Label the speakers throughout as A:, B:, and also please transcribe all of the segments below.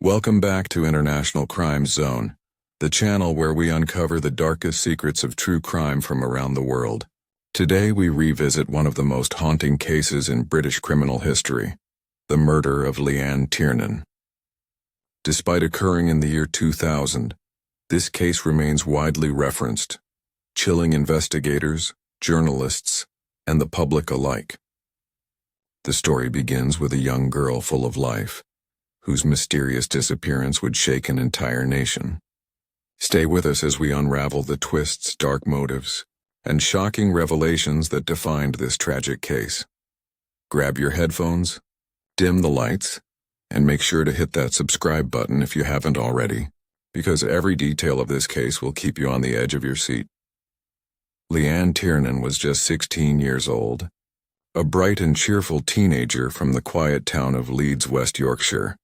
A: Welcome back to International Crime Zone, the channel where we uncover the darkest secrets of true crime from around the world. Today we revisit one of the most haunting cases in British criminal history, the murder of Leanne Tiernan. Despite occurring in the year 2000, this case remains widely referenced, chilling investigators, journalists, and the public alike. The story begins with a young girl full of life, whose mysterious disappearance would shake an entire nation. Stay with us as we unravel the twists, dark motives, and shocking revelations that defined this tragic case. Grab your headphones, dim the lights, and make sure to hit that subscribe button if you haven't already, because every detail of this case will keep you on the edge of your seat. Leanne Tiernan was just 16 years old, a bright and cheerful teenager from the quiet town of Leeds, West Yorkshire.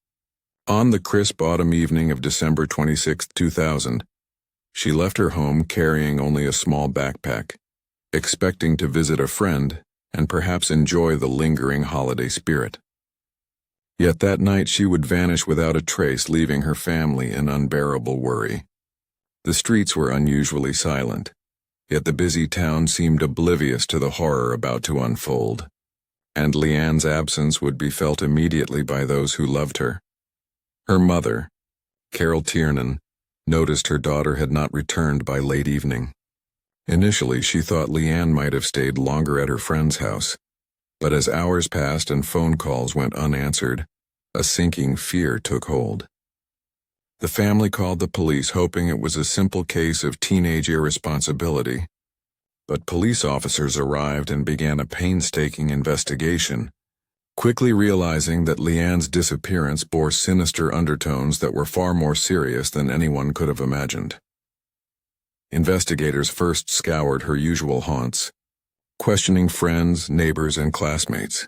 A: On the crisp autumn evening of December 26, 2000, she left her home carrying only a small backpack, expecting to visit a friend and perhaps enjoy the lingering holiday spirit. Yet that night she would vanish without a trace, leaving her family in unbearable worry. The streets were unusually silent, yet the busy town seemed oblivious to the horror about to unfold, and Leanne's absence would be felt immediately by those who loved her. Her mother, Carol Tiernan, noticed her daughter had not returned by late evening. Initially, she thought Leanne might have stayed longer at her friend's house, but as hours passed and phone calls went unanswered, a sinking fear took hold. The family called the police, hoping it was a simple case of teenage irresponsibility, but police officers arrived and began a painstaking investigation, quickly realizing that Leanne's disappearance bore sinister undertones that were far more serious than anyone could have imagined. Investigators first scoured her usual haunts, questioning friends, neighbors, and classmates.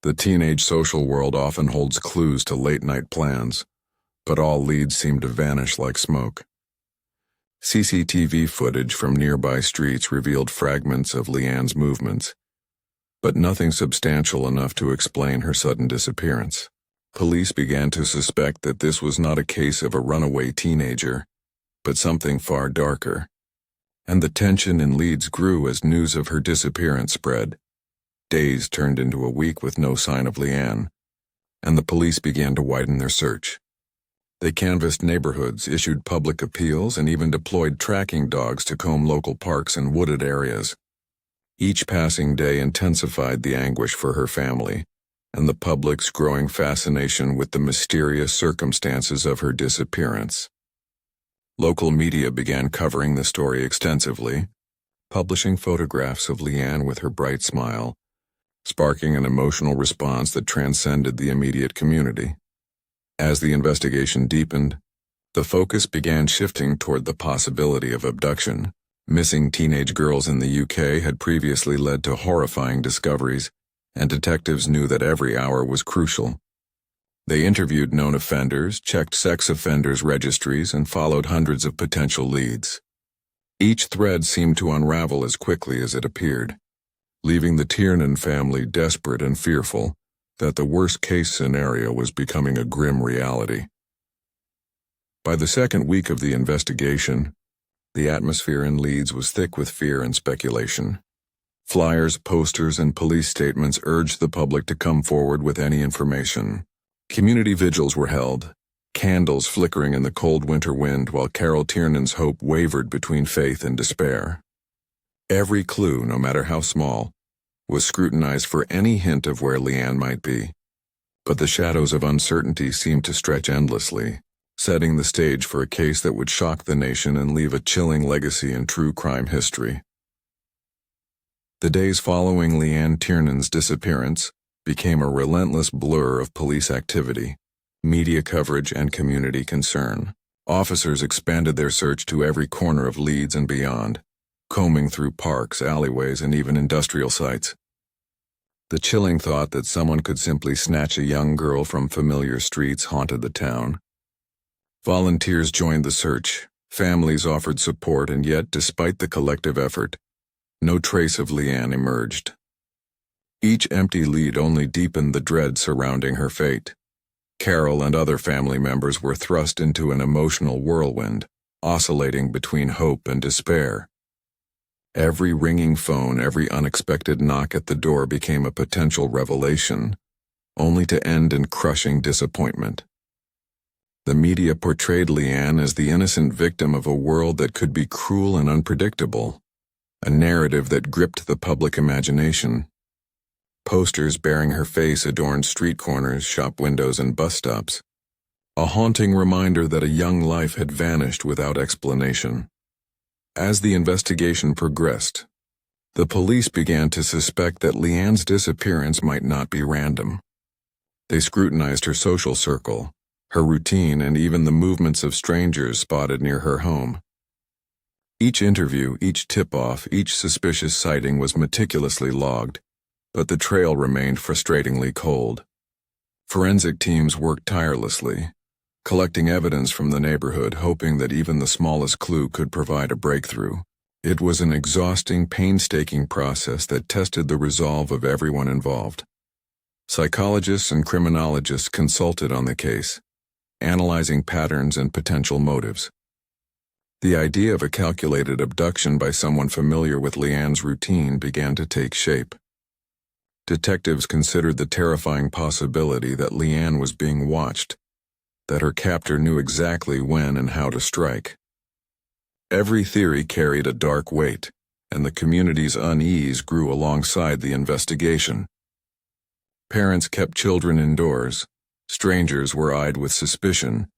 A: The teenage social world often holds clues to late-night plans, but all leads seemed to vanish like smoke. CCTV footage from nearby streets revealed fragments of Leanne's movements, but nothing substantial enough to explain her sudden disappearance. Police began to suspect that this was not a case of a runaway teenager, but something far darker. And the tension in Leeds grew as news of her disappearance spread. Days turned into a week with no sign of Leanne, and the police began to widen their search. They canvassed neighborhoods, issued public appeals, and even deployed tracking dogs to comb local parks and wooded areas. Each passing day intensified the anguish for her family, and the public's growing fascination with the mysterious circumstances of her disappearance. Local media began covering the story extensively, publishing photographs of Leanne with her bright smile, sparking an emotional response that transcended the immediate community. As the investigation deepened, the focus began shifting toward the possibility of abduction. Missing teenage girls in the UK had previously led to horrifying discoveries, and detectives knew that every hour was crucial. They interviewed known offenders, checked sex offenders' registries, and followed hundreds of potential leads. Each thread seemed to unravel as quickly as it appeared, leaving the Tiernan family desperate and fearful that the worst-case scenario was becoming a grim reality. By the second week of the investigation, the atmosphere in Leeds was thick with fear and speculation. Flyers, posters, and police statements urged the public to come forward with any information. Community vigils were held, candles flickering in the cold winter wind, while Carol Tiernan's hope wavered between faith and despair. Every clue, no matter how small, was scrutinized for any hint of where Leanne might be. But the shadows of uncertainty seemed to stretch endlessly, setting the stage for a case that would shock the nation and leave a chilling legacy in true crime history. The days following Leanne Tiernan's disappearance became a relentless blur of police activity, media coverage, and community concern. Officers expanded their search to every corner of Leeds and beyond, combing through parks, alleyways, and even industrial sites. The chilling thought that someone could simply snatch a young girl from familiar streets haunted the town. Volunteers joined the search, families offered support, and yet, despite the collective effort, no trace of Leanne emerged. Each empty lead only deepened the dread surrounding her fate. Carol and other family members were thrust into an emotional whirlwind, oscillating between hope and despair. Every ringing phone, every unexpected knock at the door became a potential revelation, only to end in crushing disappointment. The media portrayed Leanne as the innocent victim of a world that could be cruel and unpredictable, a narrative that gripped the public imagination. Posters bearing her face adorned street corners, shop windows, and bus stops, a haunting reminder that a young life had vanished without explanation. As the investigation progressed, the police began to suspect that Leanne's disappearance might not be random. They scrutinized her social circle, her routine, and even the movements of strangers spotted near her home. Each interview, each tip-off, each suspicious sighting was meticulously logged, but the trail remained frustratingly cold. Forensic teams worked tirelessly, collecting evidence from the neighborhood, hoping that even the smallest clue could provide a breakthrough. It was an exhausting, painstaking process that tested the resolve of everyone involved. Psychologists and criminologists consulted on the case, analyzing patterns and potential motives. The idea of a calculated abduction by someone familiar with Leanne's routine began to take shape. Detectives considered the terrifying possibility that Leanne was being watched, that her captor knew exactly when and how to strike. Every theory carried a dark weight, and the community's unease grew alongside the investigation. Parents kept children indoors, strangers were eyed with suspicion,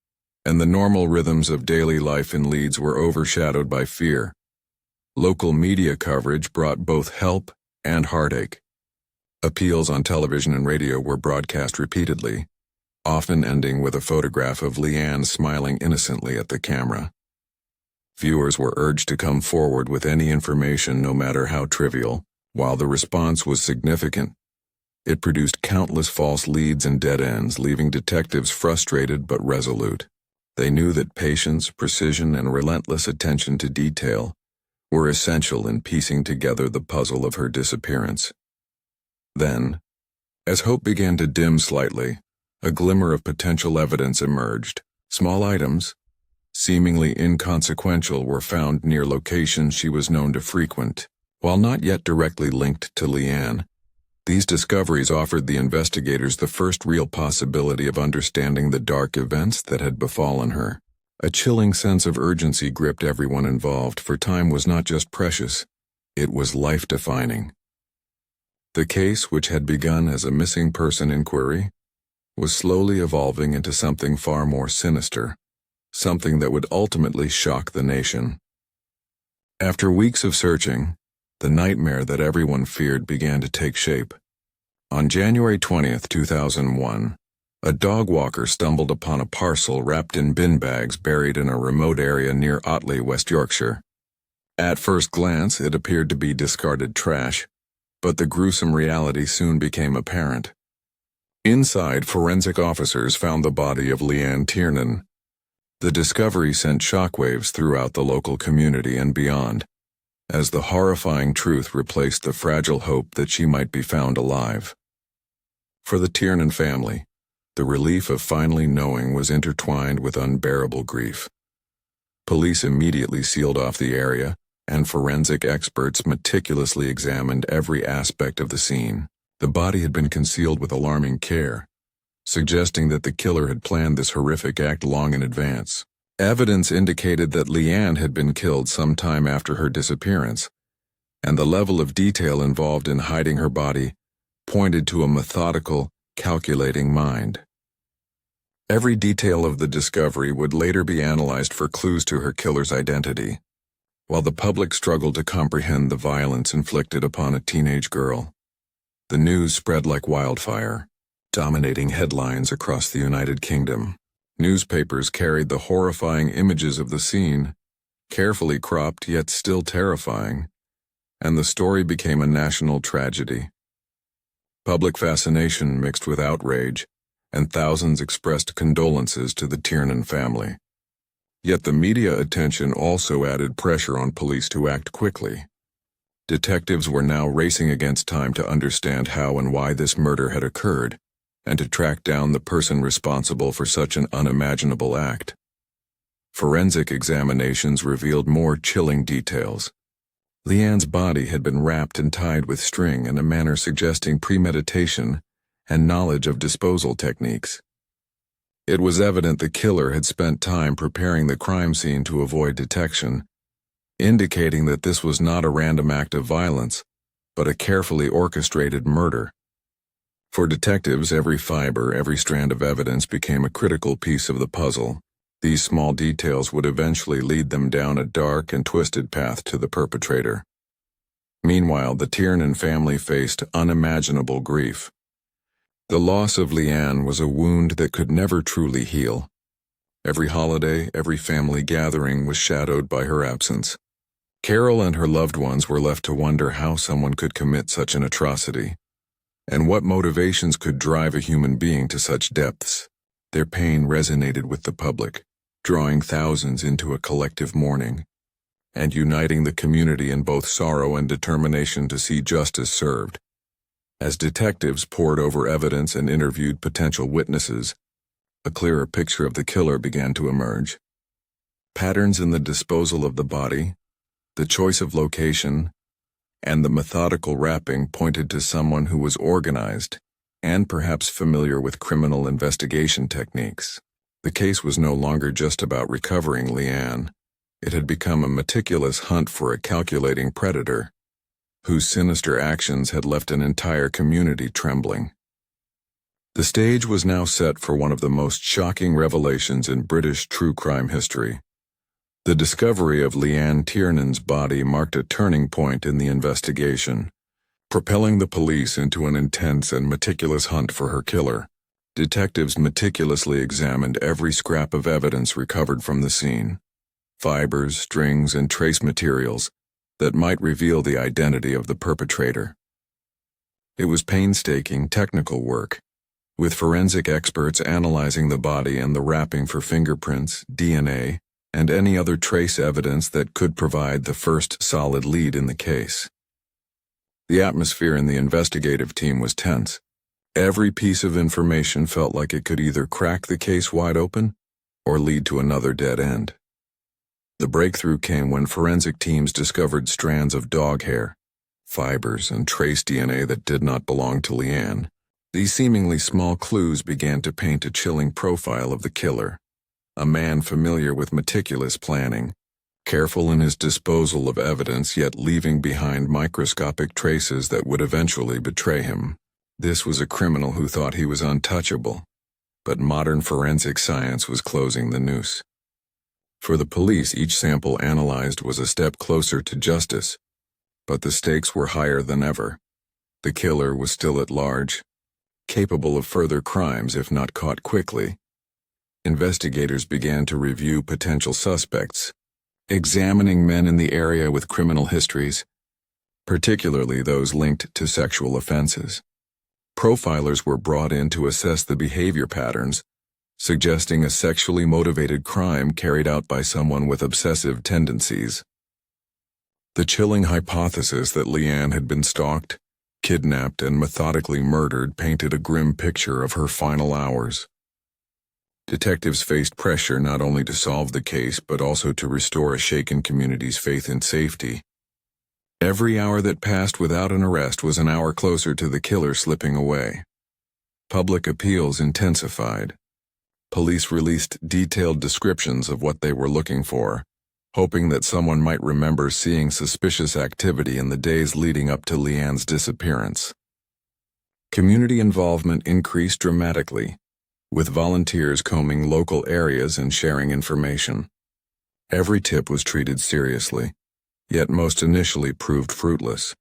A: and the normal rhythms of daily life in Leeds were overshadowed by fear. Local media coverage brought both help and heartache. Appeals on television and radio were broadcast repeatedly, often ending with a photograph of Leanne smiling innocently at the camera. Viewers were urged to come forward with any information, no matter how trivial. While the response was significant, it produced countless false leads and dead ends, leaving detectives frustrated but resolute. They knew that patience, precision, and relentless attention to detail were essential in piecing together the puzzle of her disappearance. Then, as hope began to dim slightly, a glimmer of potential evidence emerged. Small items, seemingly inconsequential, were found near locations she was known to frequent. While not yet directly linked to Leanne, these discoveries offered the investigators the first real possibility of understanding the dark events that had befallen her. A chilling sense of urgency gripped everyone involved, for time was not just precious, it was life-defining. The case, which had begun as a missing person inquiry, was slowly evolving into something far more sinister, something that would ultimately shock the nation. After weeks of searching, the nightmare that everyone feared began to take shape. On January 20th, 2001, a dog walker stumbled upon a parcel wrapped in bin bags buried in a remote area near Otley, West Yorkshire. At first glance, it appeared to be discarded trash, but the gruesome reality soon became apparent. Inside, forensic officers found the body of Leanne Tiernan. The discovery sent shockwaves throughout the local community and beyond, as the horrifying truth replaced the fragile hope that she might be found alive. For the Tiernan family, the relief of finally knowing was intertwined with unbearable grief. Police immediately sealed off the area, and forensic experts meticulously examined every aspect of the scene. The body had been concealed with alarming care, suggesting that the killer had planned this horrific act long in advance. Evidence indicated that Leanne had been killed sometime after her disappearance, and the level of detail involved in hiding her body pointed to a methodical, calculating mind. Every detail of the discovery would later be analyzed for clues to her killer's identity, while the public struggled to comprehend the violence inflicted upon a teenage girl. The news spread like wildfire, dominating headlines across the United Kingdom. Newspapers carried the horrifying images of the scene, carefully cropped yet still terrifying, and the story became a national tragedy. Public fascination mixed with outrage, and thousands expressed condolences to the Tiernan family. Yet the media attention also added pressure on police to act quickly. Detectives were now racing against time to understand how and why this murder had occurred, and to track down the person responsible for such an unimaginable act. Forensic examinations revealed more chilling details. Leanne's body had been wrapped and tied with string in a manner suggesting premeditation and knowledge of disposal techniques. It was evident the killer had spent time preparing the crime scene to avoid detection, indicating that this was not a random act of violence, but a carefully orchestrated murder. For detectives, every fiber, every strand of evidence became a critical piece of the puzzle. These small details would eventually lead them down a dark and twisted path to the perpetrator. Meanwhile, the Tiernan family faced unimaginable grief. The loss of Leanne was a wound that could never truly heal. Every holiday, every family gathering was shadowed by her absence. Carol and her loved ones were left to wonder how someone could commit such an atrocity, and what motivations could drive a human being to such depths. Their pain resonated with the public, drawing thousands into a collective mourning, and uniting the community in both sorrow and determination to see justice served. As detectives pored over evidence and interviewed potential witnesses, a clearer picture of the killer began to emerge. Patterns in the disposal of the body, the choice of location, and the methodical wrapping pointed to someone who was organized and perhaps familiar with criminal investigation techniques. The case was no longer just about recovering Leanne. It had become a meticulous hunt for a calculating predator, whose sinister actions had left an entire community trembling. The stage was now set for one of the most shocking revelations in British true crime history. The discovery of Leanne Tiernan's body marked a turning point in the investigation, propelling the police into an intense and meticulous hunt for her killer. Detectives meticulously examined every scrap of evidence recovered from the scene, fibers, strings, and trace materials that might reveal the identity of the perpetrator. It was painstaking, technical work, with forensic experts analyzing the body and the wrapping for fingerprints, DNA, and any other trace evidence that could provide the first solid lead in the case. The atmosphere in the investigative team was tense. Every piece of information felt like it could either crack the case wide open or lead to another dead end. The breakthrough came when forensic teams discovered strands of dog hair, fibers, and trace DNA that did not belong to Leanne. These seemingly small clues began to paint a chilling profile of the killer, a man familiar with meticulous planning, careful in his disposal of evidence yet leaving behind microscopic traces that would eventually betray him. This was a criminal who thought he was untouchable, but modern forensic science was closing the noose. For the police, each sample analyzed was a step closer to justice, but the stakes were higher than ever. The killer was still at large, capable of further crimes if not caught quickly. Investigators began to review potential suspects, examining men in the area with criminal histories, particularly those linked to sexual offenses. Profilers were brought in to assess the behavior patterns, suggesting a sexually motivated crime carried out by someone with obsessive tendencies. The chilling hypothesis that Leanne had been stalked, kidnapped, and methodically murdered painted a grim picture of her final hours. Detectives faced pressure not only to solve the case but also to restore a shaken community's faith in safety. Every hour that passed without an arrest was an hour closer to the killer slipping away. Public appeals intensified. Police released detailed descriptions of what they were looking for, hoping that someone might remember seeing suspicious activity in the days leading up to Leanne's disappearance. Community involvement increased dramatically, with volunteers combing local areas and sharing information. Every tip was treated seriously, yet most initially proved fruitless.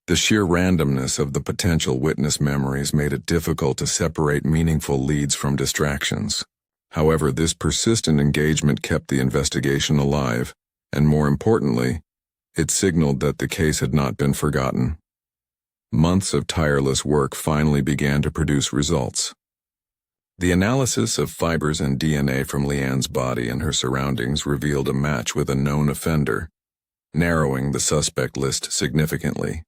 A: The sheer randomness of the potential witness memories made it difficult to separate meaningful leads from distractions. However, this persistent engagement kept the investigation alive, and more importantly, it signaled that the case had not been forgotten. Months of tireless work finally began to produce results. The analysis of fibers and DNA from Leanne's body and her surroundings revealed a match with a known offender, narrowing the suspect list significantly.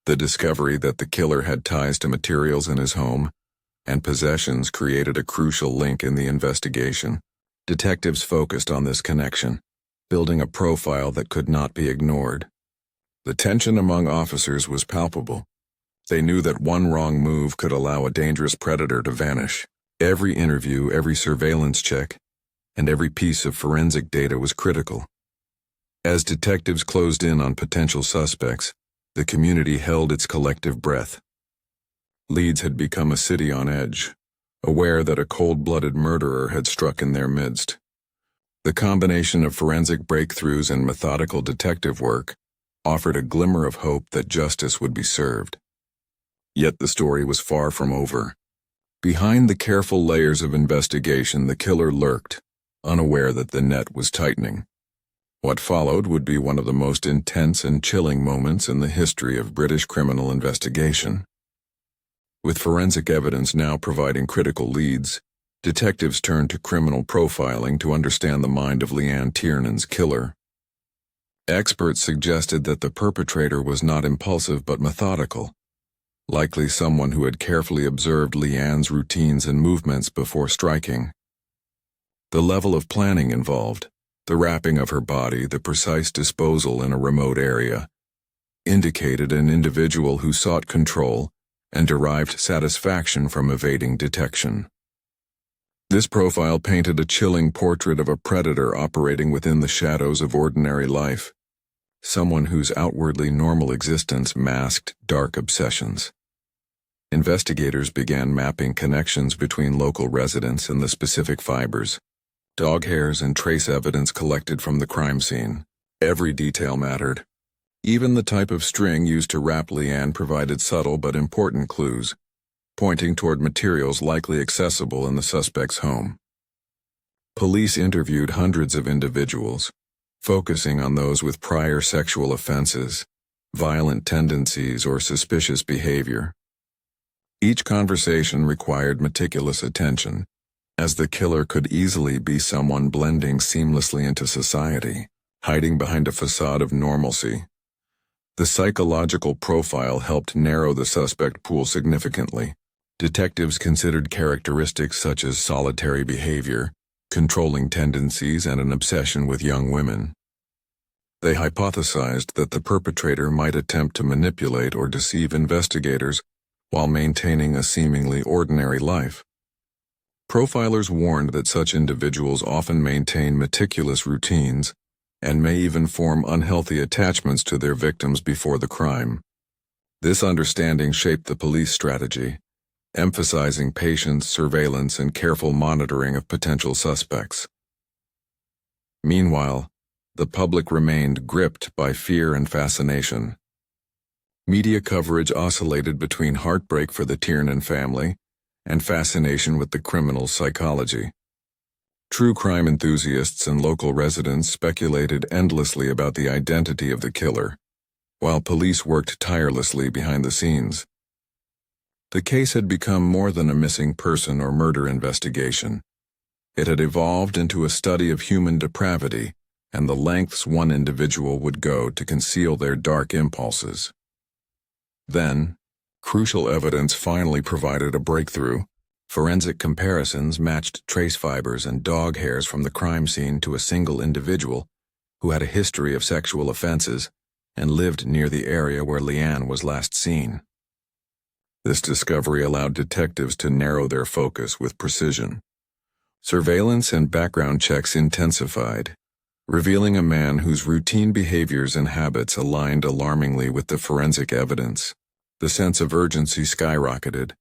A: The discovery that the killer had ties to materials in his home, and possessions created a crucial link in the investigation. Detectives focused on this connection, building a profile that could not be ignored. The tension among officers was palpable. They knew that one wrong move could allow a dangerous predator to vanish. Every interview, every surveillance check, and every piece of forensic data was critical. As detectives closed in on potential suspects, the community held its collective breath. Leeds had become a city on edge, aware that a cold-blooded murderer had struck in their midst. The combination of forensic breakthroughs and methodical detective work offered a glimmer of hope that justice would be served. Yet the story was far from over. Behind the careful layers of investigation, the killer lurked, unaware that the net was tightening. What followed would be one of the most intense and chilling moments in the history of British criminal investigation. With forensic evidence now providing critical leads, detectives turned to criminal profiling to understand the mind of Leanne Tiernan's killer. Experts suggested that the perpetrator was not impulsive but methodical, likely someone who had carefully observed Leanne's routines and movements before striking. The level of planning involved, the wrapping of her body, the precise disposal in a remote area, indicated an individual who sought control and derived satisfaction from evading detection. This profile painted a chilling portrait of a predator operating within the shadows of ordinary life, someone whose outwardly normal existence masked dark obsessions. Investigators began mapping connections between local residents and the specific fibers, dog hairs and trace evidence collected from the crime scene. Every detail mattered. Even the type of string used to wrap Leanne provided subtle but important clues, pointing toward materials likely accessible in the suspect's home. Police interviewed hundreds of individuals, focusing on those with prior sexual offenses, violent tendencies, or suspicious behavior. Each conversation required meticulous attention, as the killer could easily be someone blending seamlessly into society, hiding behind a facade of normalcy. The psychological profile helped narrow the suspect pool significantly. Detectives considered characteristics such as solitary behavior, controlling tendencies, and an obsession with young women. They hypothesized that the perpetrator might attempt to manipulate or deceive investigators while maintaining a seemingly ordinary life. Profilers warned that such individuals often maintain meticulous routines and may even form unhealthy attachments to their victims before the crime. This understanding shaped the police strategy, emphasizing patience, surveillance, and careful monitoring of potential suspects. Meanwhile, the public remained gripped by fear and fascination. Media coverage oscillated between heartbreak for the Tiernan family and fascination with the criminal's psychology. True crime enthusiasts and local residents speculated endlessly about the identity of the killer, while police worked tirelessly behind the scenes. The case had become more than a missing person or murder investigation. It had evolved into a study of human depravity and the lengths one individual would go to conceal their dark impulses. Then, crucial evidence finally provided a breakthrough. Forensic comparisons matched trace fibers and dog hairs from the crime scene to a single individual who had a history of sexual offenses and lived near the area where Leanne was last seen. This discovery allowed detectives to narrow their focus with precision. Surveillance and background checks intensified, revealing a man whose routine behaviors and habits aligned alarmingly with the forensic evidence. The sense of urgency skyrocketed.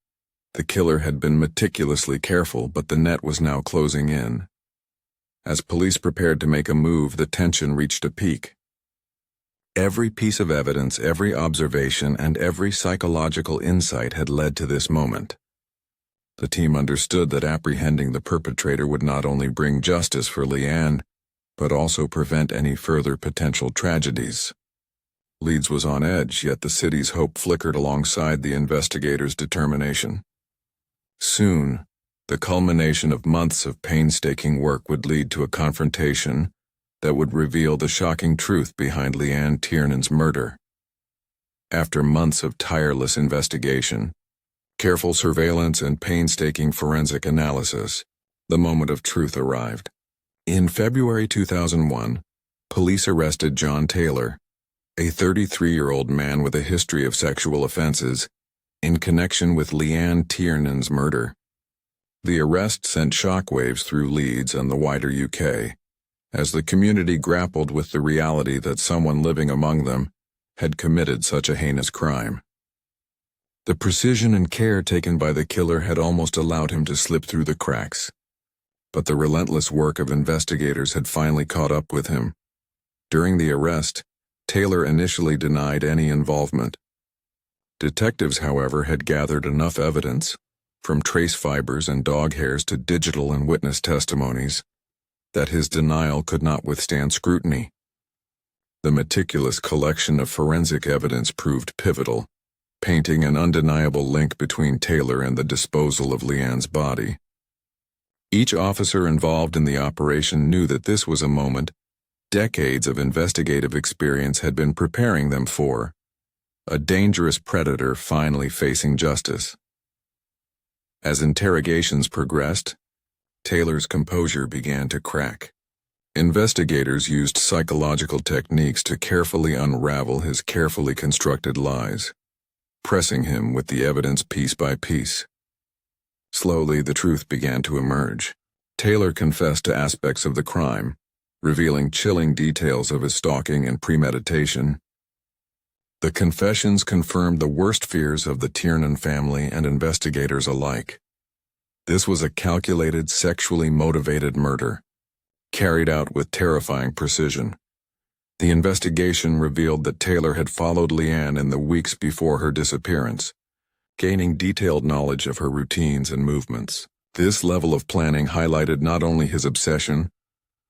A: The killer had been meticulously careful, but the net was now closing in. As police prepared to make a move, the tension reached a peak. Every piece of evidence, every observation, and every psychological insight had led to this moment. The team understood that apprehending the perpetrator would not only bring justice for Leanne, but also prevent any further potential tragedies. Leeds was on edge, yet the city's hope flickered alongside the investigators' determination. Soon, the culmination of months of painstaking work would lead to a confrontation that would reveal the shocking truth behind Leanne Tiernan's murder. After months of tireless investigation, careful surveillance, and painstaking forensic analysis, the moment of truth arrived. In February 2001, police arrested John Taylor, a 33-year-old man with a history of sexual offenses, in connection with Leanne Tiernan's murder. The arrest sent shockwaves through Leeds and the wider UK, as the community grappled with the reality that someone living among them had committed such a heinous crime. The precision and care taken by the killer had almost allowed him to slip through the cracks. But the relentless work of investigators had finally caught up with him. During the arrest, Taylor initially denied any involvement. Detectives, however, had gathered enough evidence, from trace fibers and dog hairs to digital and witness testimonies, that his denial could not withstand scrutiny. The meticulous collection of forensic evidence proved pivotal, painting an undeniable link between Taylor and the disposal of Leanne's body. Each officer involved in the operation knew that this was a moment decades of investigative experience had been preparing them for: a dangerous predator finally facing justice. As interrogations progressed, Taylor's composure began to crack. Investigators used psychological techniques to carefully unravel his carefully constructed lies, pressing him with the evidence piece by piece. Slowly, the truth began to emerge. Taylor confessed to aspects of the crime, revealing chilling details of his stalking and premeditation. The confessions confirmed the worst fears of the Tiernan family and investigators alike. This was a calculated, sexually motivated murder, carried out with terrifying precision. The investigation revealed that Taylor had followed Leanne in the weeks before her disappearance, gaining detailed knowledge of her routines and movements. This level of planning highlighted not only his obsession,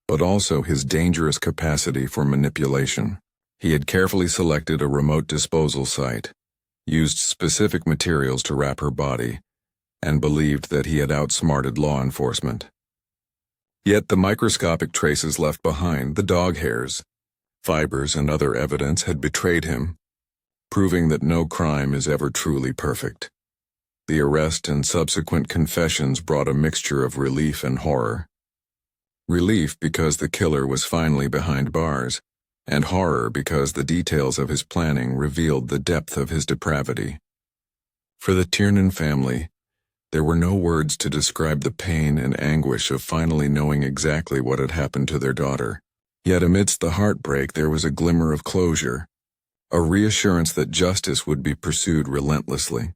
A: but also his dangerous capacity for manipulation. He had carefully selected a remote disposal site, used specific materials to wrap her body, and believed that he had outsmarted law enforcement. Yet the microscopic traces left behind, the dog hairs, fibers, and other evidence had betrayed him, proving that no crime is ever truly perfect. The arrest and subsequent confessions brought a mixture of relief and horror. Relief because the killer was finally behind bars, and horror because the details of his planning revealed the depth of his depravity. For the Tiernan family, there were no words to describe the pain and anguish of finally knowing exactly what had happened to their daughter. Yet amidst the heartbreak there was a glimmer of closure, a reassurance that justice would be pursued relentlessly.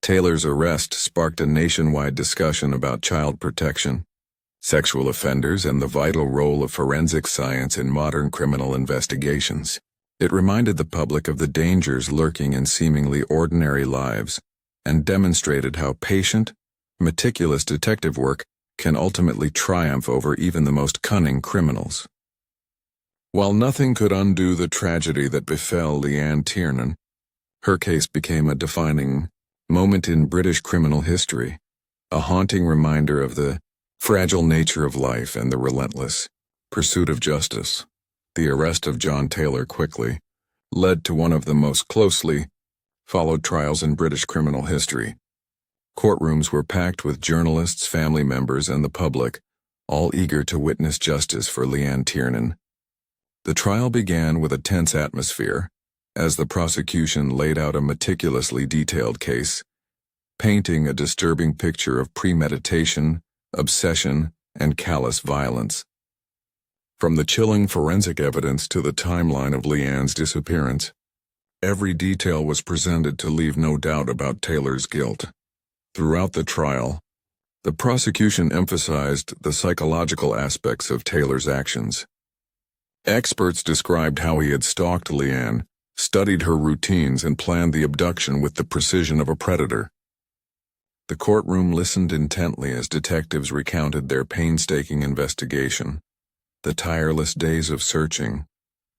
A: Taylor's arrest sparked a nationwide discussion about child protection, sexual offenders, and the vital role of forensic science in modern criminal investigations. It reminded the public of the dangers lurking in seemingly ordinary lives, and demonstrated how patient, meticulous detective work can ultimately triumph over even the most cunning criminals. While nothing could undo the tragedy that befell Leanne Tiernan, her case became a defining moment in British criminal history, a haunting reminder of the fragile nature of life and the relentless pursuit of justice. The arrest of John Taylor quickly led to one of the most closely followed trials in British criminal history. Courtrooms were packed with journalists, family members, and the public, all eager to witness justice for Leanne Tiernan. The trial began with a tense atmosphere, as the prosecution laid out a meticulously detailed case, painting a disturbing picture of premeditation, obsession, and callous violence. From the chilling forensic evidence to the timeline of Leanne's disappearance, every detail was presented to leave no doubt about Taylor's guilt. Throughout the trial, the prosecution emphasized the psychological aspects of Taylor's actions. Experts described how he had stalked Leanne, studied her routines, and planned the abduction with the precision of a predator. The courtroom listened intently as detectives recounted their painstaking investigation, the tireless days of searching,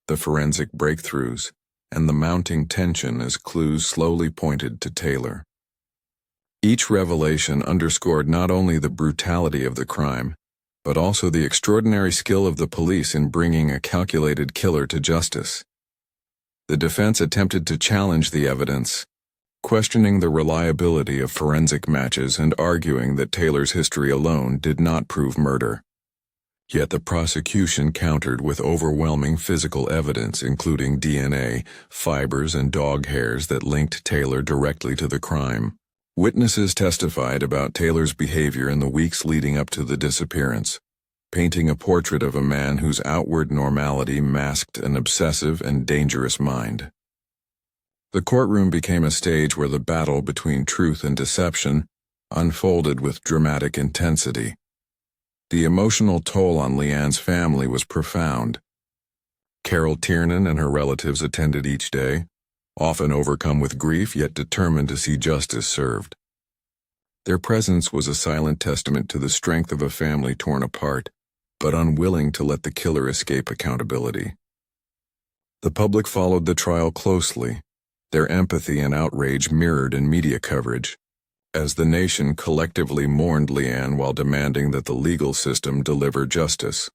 A: the forensic breakthroughs, and the mounting tension as clues slowly pointed to Taylor. Each revelation underscored not only the brutality of the crime, but also the extraordinary skill of the police in bringing a calculated killer to justice. The defense attempted to challenge the evidence, questioning the reliability of forensic matches and arguing that Taylor's history alone did not prove murder. Yet the prosecution countered with overwhelming physical evidence, including DNA, fibers, and dog hairs that linked Taylor directly to the crime. Witnesses testified about Taylor's behavior in the weeks leading up to the disappearance, painting a portrait of a man whose outward normality masked an obsessive and dangerous mind. The courtroom became a stage where the battle between truth and deception unfolded with dramatic intensity. The emotional toll on Leanne's family was profound. Leanne Tiernan and her relatives attended each day, often overcome with grief yet determined to see justice served. Their presence was a silent testament to the strength of a family torn apart, but unwilling to let the killer escape accountability. The public followed the trial closely, their empathy and outrage mirrored in media coverage, as the nation collectively mourned Leanne while demanding that the legal system deliver justice.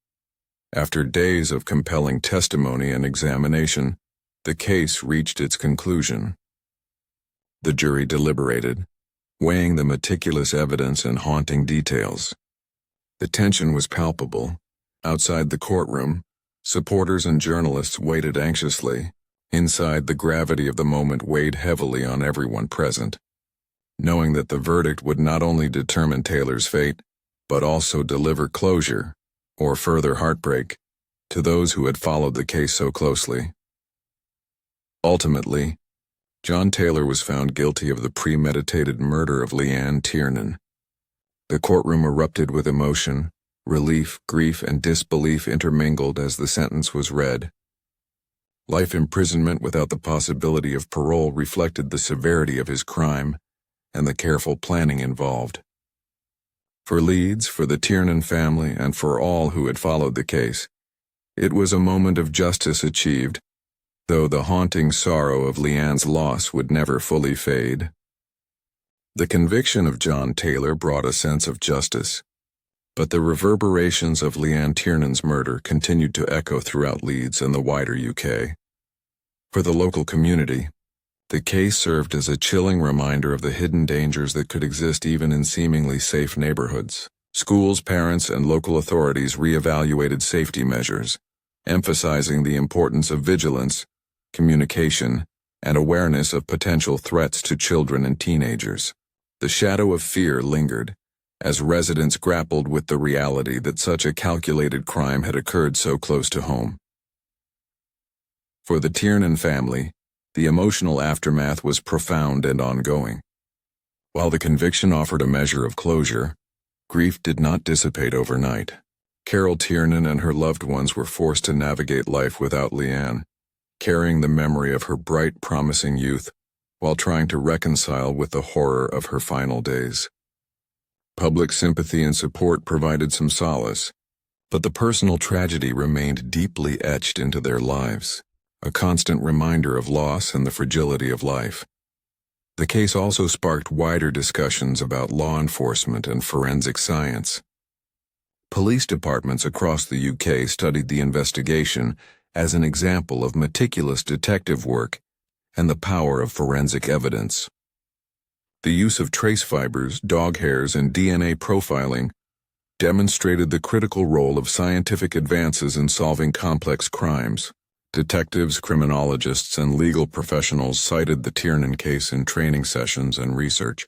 A: After days of compelling testimony and examination, the case reached its conclusion. The jury deliberated, weighing the meticulous evidence and haunting details. The tension was palpable. Outside the courtroom, supporters and journalists waited anxiously. Inside, the gravity of the moment weighed heavily on everyone present, knowing that the verdict would not only determine Taylor's fate, but also deliver closure, or further heartbreak, to those who had followed the case so closely. Ultimately, John Taylor was found guilty of the premeditated murder of Leanne Tiernan. The courtroom erupted with emotion, relief, grief, and disbelief intermingled as the sentence was read. Life imprisonment without the possibility of parole reflected the severity of his crime and the careful planning involved. For Leeds, for the Tiernan family, and for all who had followed the case, it was a moment of justice achieved, though the haunting sorrow of Leanne's loss would never fully fade. The conviction of John Taylor brought a sense of justice, but the reverberations of Leanne Tiernan's murder continued to echo throughout Leeds and the wider UK. For the local community, the case served as a chilling reminder of the hidden dangers that could exist even in seemingly safe neighborhoods. Schools, parents, and local authorities reevaluated safety measures, emphasizing the importance of vigilance, communication, and awareness of potential threats to children and teenagers. The shadow of fear lingered, as residents grappled with the reality that such a calculated crime had occurred so close to home. For the Tiernan family, the emotional aftermath was profound and ongoing. While the conviction offered a measure of closure, grief did not dissipate overnight. Leanne Tiernan and her loved ones were forced to navigate life without Leanne, carrying the memory of her bright, promising youth, while trying to reconcile with the horror of her final days. Public sympathy and support provided some solace, but the personal tragedy remained deeply etched into their lives, a constant reminder of loss and the fragility of life. The case also sparked wider discussions about law enforcement and forensic science. Police departments across the UK studied the investigation as an example of meticulous detective work and the power of forensic evidence. The use of trace fibers, dog hairs, and DNA profiling demonstrated the critical role of scientific advances in solving complex crimes. Detectives, criminologists, and legal professionals cited the Tiernan case in training sessions and research,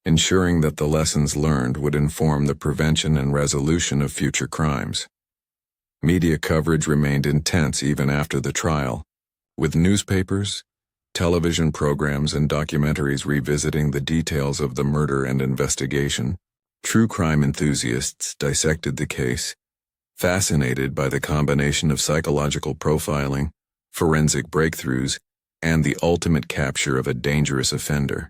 A: ensuring that the lessons learned would inform the prevention and resolution of future crimes. Media coverage remained intense even after the trial, with newspapers, television programs, and documentaries revisiting the details of the murder and investigation. True crime enthusiasts dissected the case, fascinated by the combination of psychological profiling, forensic breakthroughs, and the ultimate capture of a dangerous offender.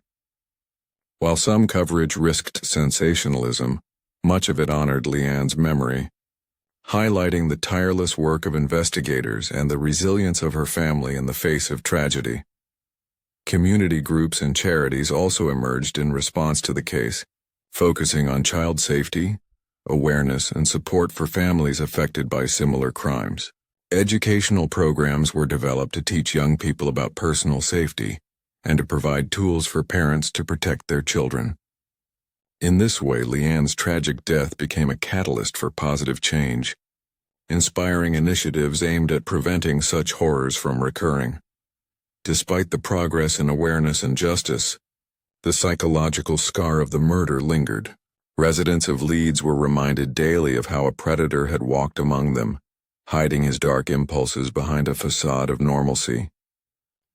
A: While some coverage risked sensationalism, much of it honored Leanne's memory, highlighting the tireless work of investigators and the resilience of her family in the face of tragedy. Community groups and charities also emerged in response to the case, focusing on child safety, awareness, and support for families affected by similar crimes. Educational programs were developed to teach young people about personal safety, and to provide tools for parents to protect their children. In this way, Leanne's tragic death became a catalyst for positive change, inspiring initiatives aimed at preventing such horrors from recurring. Despite the progress in awareness and justice, the psychological scar of the murder lingered. Residents of Leeds were reminded daily of how a predator had walked among them, hiding his dark impulses behind a facade of normalcy.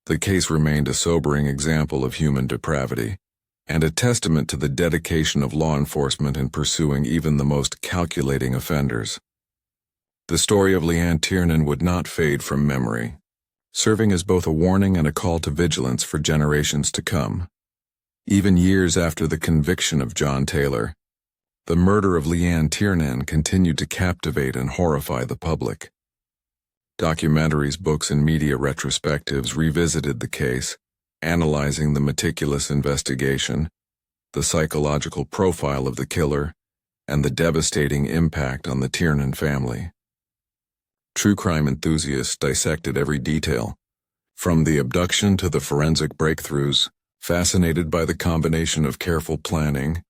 A: The case remained a sobering example of human depravity, and a testament to the dedication of law enforcement in pursuing even the most calculating offenders. The story of Leanne Tiernan would not fade from memory, serving as both a warning and a call to vigilance for generations to come. Even years after the conviction of John Taylor, the murder of Leanne Tiernan continued to captivate and horrify the public. Documentaries, books, and media retrospectives revisited the case, analyzing the meticulous investigation, the psychological profile of the killer, and the devastating impact on the Tiernan family. True crime enthusiasts dissected every detail, from the abduction to the forensic breakthroughs, fascinated by the combination of careful planning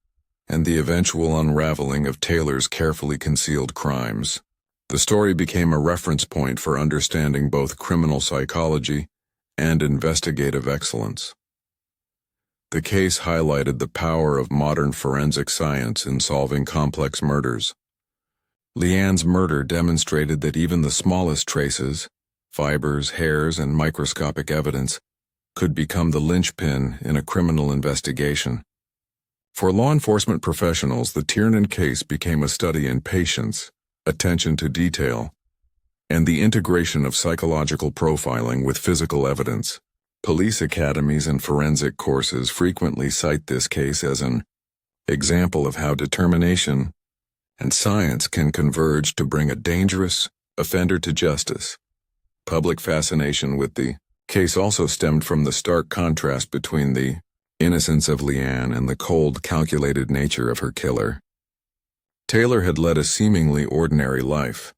A: and the eventual unraveling of Taylor's carefully concealed crimes. The story became a reference point for understanding both criminal psychology and investigative excellence. The case highlighted the power of modern forensic science in solving complex murders. Leanne's murder demonstrated that even the smallest traces, fibers, hairs, and microscopic evidence could become the linchpin in a criminal investigation. For law enforcement professionals, the Tiernan case became a study in patience, attention to detail, and the integration of psychological profiling with physical evidence. Police academies and forensic courses frequently cite this case as an example of how determination and science can converge to bring a dangerous offender to justice. Public fascination with the case also stemmed from the stark contrast between the innocence of Leanne and the cold, calculated nature of her killer. Taylor had led a seemingly ordinary life,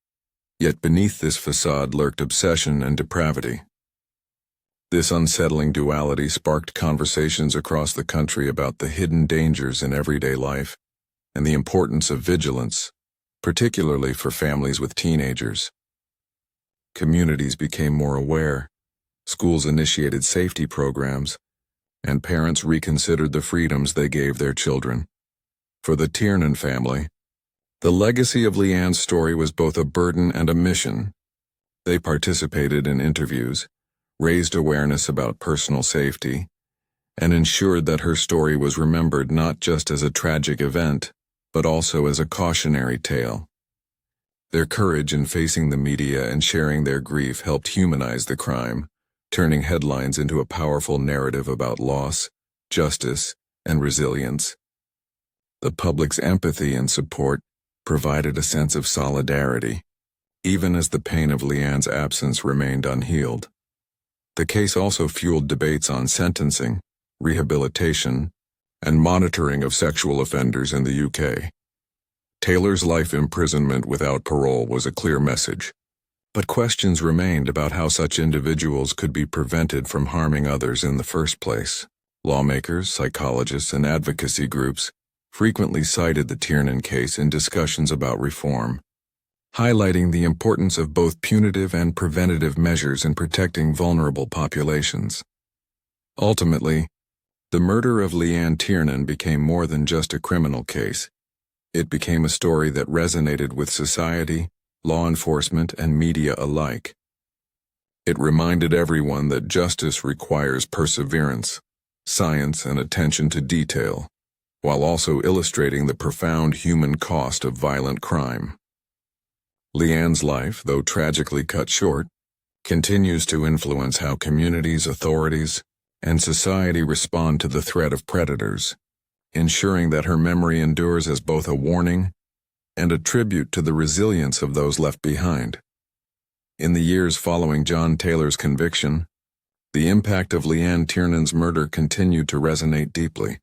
A: yet beneath this facade lurked obsession and depravity. This unsettling duality sparked conversations across the country about the hidden dangers in everyday life and the importance of vigilance, particularly for families with teenagers. Communities became more aware, schools initiated safety programs, and parents reconsidered the freedoms they gave their children. For the Tiernan family, the legacy of Leanne's story was both a burden and a mission. They participated in interviews, raised awareness about personal safety, and ensured that her story was remembered not just as a tragic event, but also as a cautionary tale. Their courage in facing the media and sharing their grief helped humanize the crime, turning headlines into a powerful narrative about loss, justice, and resilience. The public's empathy and support provided a sense of solidarity, even as the pain of Leanne's absence remained unhealed. The case also fueled debates on sentencing, rehabilitation, and monitoring of sexual offenders in the UK. Taylor's life imprisonment without parole was a clear message, but questions remained about how such individuals could be prevented from harming others in the first place. Lawmakers, psychologists, and advocacy groups frequently cited the Tiernan case in discussions about reform, highlighting the importance of both punitive and preventative measures in protecting vulnerable populations. Ultimately, the murder of Leanne Tiernan became more than just a criminal case. It became a story that resonated with society, law enforcement, and media alike. It reminded everyone that justice requires perseverance, science, and attention to detail, while also illustrating the profound human cost of violent crime. Leanne's life, though tragically cut short, continues to influence how communities, authorities, and society respond to the threat of predators, ensuring that her memory endures as both a warning and a tribute to the resilience of those left behind. In the years following John Taylor's conviction, the impact of Leanne Tiernan's murder continued to resonate deeply.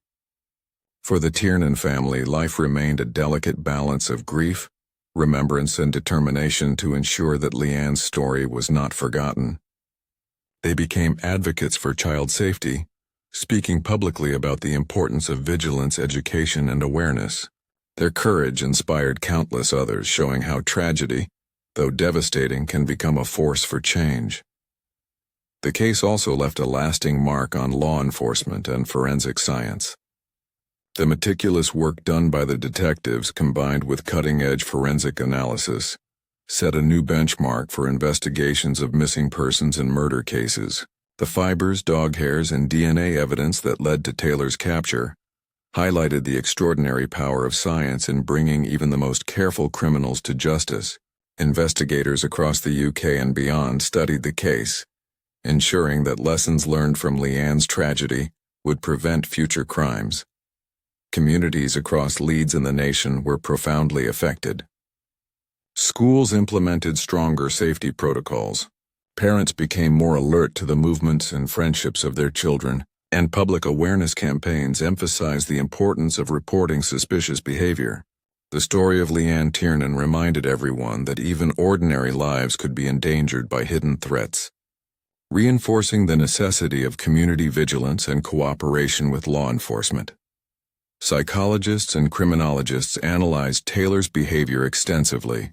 A: For the Tiernan family, life remained a delicate balance of grief, remembrance, and determination to ensure that Leanne's story was not forgotten. They became advocates for child safety, speaking publicly about the importance of vigilance, education, and awareness. Their courage inspired countless others, showing how tragedy, though devastating, can become a force for change. The case also left a lasting mark on law enforcement and forensic science. The meticulous work done by the detectives, combined with cutting-edge forensic analysis, set a new benchmark for investigations of missing persons and murder cases. The fibers, dog hairs, and DNA evidence that led to Taylor's capture highlighted the extraordinary power of science in bringing even the most careful criminals to justice. Investigators across the UK and beyond studied the case, ensuring that lessons learned from Leanne's tragedy would prevent future crimes. Communities across Leeds and the nation were profoundly affected. Schools implemented stronger safety protocols. Parents became more alert to the movements and friendships of their children, and public awareness campaigns emphasized the importance of reporting suspicious behavior. The story of Leanne Tiernan reminded everyone that even ordinary lives could be endangered by hidden threats, reinforcing the necessity of community vigilance and cooperation with law enforcement. Psychologists and criminologists analyzed Taylor's behavior extensively,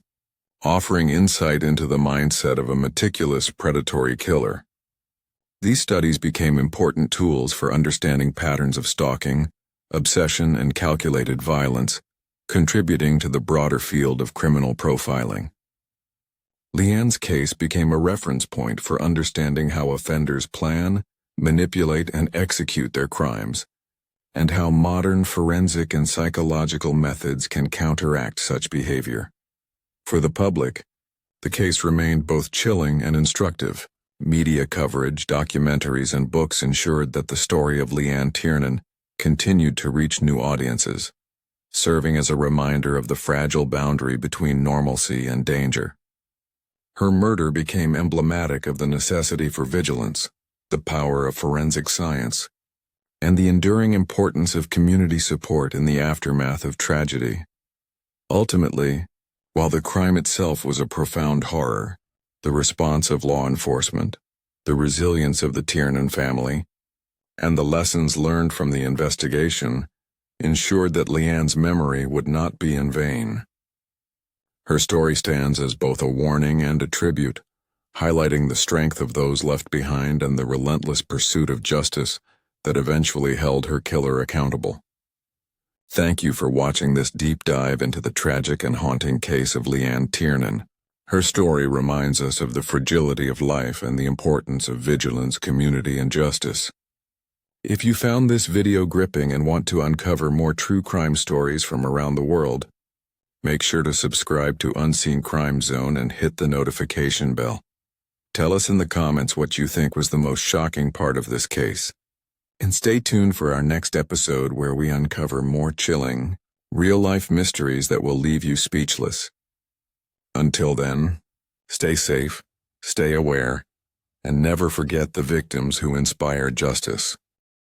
A: offering insight into the mindset of a meticulous predatory killer. These studies became important tools for understanding patterns of stalking, obsession, and calculated violence, contributing to the broader field of criminal profiling. Leanne's case became a reference point for understanding how offenders plan, manipulate, and execute their crimes, and how modern forensic and psychological methods can counteract such behavior. For the public, the case remained both chilling and instructive. Media coverage, documentaries, and books ensured that the story of Leanne Tiernan continued to reach new audiences, serving as a reminder of the fragile boundary between normalcy and danger. Her murder became emblematic of the necessity for vigilance, the power of forensic science, and the enduring importance of community support in the aftermath of tragedy. Ultimately, while the crime itself was a profound horror, the response of law enforcement, the resilience of the Tiernan family, and the lessons learned from the investigation ensured that Leanne's memory would not be in vain. Her story stands as both a warning and a tribute, highlighting the strength of those left behind and the relentless pursuit of justice that eventually held her killer accountable. Thank you for watching this deep dive into the tragic and haunting case of Leanne Tiernan. Her story reminds us of the fragility of life and the importance of vigilance, community, and justice. If you found this video gripping and want to uncover more true crime stories from around the world, make sure to subscribe to Unseen Crime Zone and hit the notification bell. Tell us in the comments what you think was the most shocking part of this case. And stay tuned for our next episode where we uncover more chilling, real-life mysteries that will leave you speechless. Until then, stay safe, stay aware, and never forget the victims who inspire justice.